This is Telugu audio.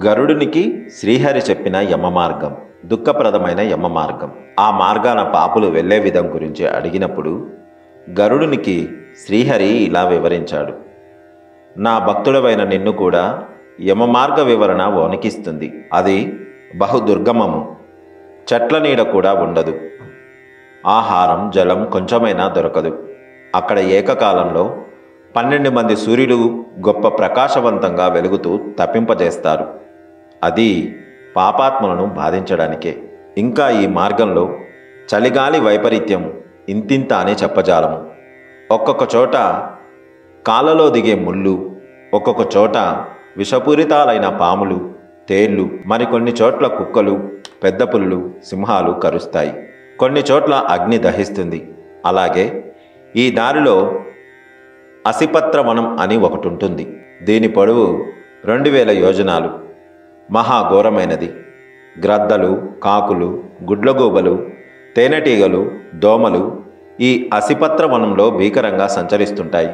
గరుడునికి శ్రీహరి చెప్పిన యమ మార్గం, దుఃఖప్రదమైన యమ మార్గం. ఆ మార్గాన పాపులు వెళ్లే విధం గురించి అడిగినప్పుడు గరుడునికి శ్రీహరి ఇలా వివరించాడు. నా భక్తుడవైన నిన్ను కూడా యమ మార్గ వివరణ వణికిస్తుంది. అది బహుదుర్గమము. చెట్ల నీడ కూడా ఉండదు. ఆహారం జలం కొంచెమైనా దొరకదు. అక్కడ ఏకకాలంలో 12 మంది సూర్యులు గొప్ప ప్రకాశవంతంగా వెలుగుతూ తప్పింపజేస్తారు. అది పాపాత్మలను బాధించడానికే. ఇంకా ఈ మార్గంలో చలిగాలి వైపరీత్యం ఇంతింత అని చెప్పజాలము. ఒక్కొక్క చోట కాళ్ళలో దిగే ముళ్ళు, ఒక్కొక్క చోట విషపూరితాలైన పాములు, తేళ్లు, మరికొన్ని చోట్ల కుక్కలు, పెద్ద పులులు, సింహాలు కరుస్తాయి. కొన్ని చోట్ల అగ్ని దహిస్తుంది. అలాగే ఈ దారిలో అసిపత్రవనం అని ఒకటి ఉంటుంది. దీని పొడవు 2000 యోజనాలు. మహాఘోరమైనది. గ్రద్దలు, కాకులు, గుడ్లగూబలు, తేనెటీగలు, దోమలు ఈ అసిపత్రవనంలో భీకరంగా సంచరిస్తుంటాయి.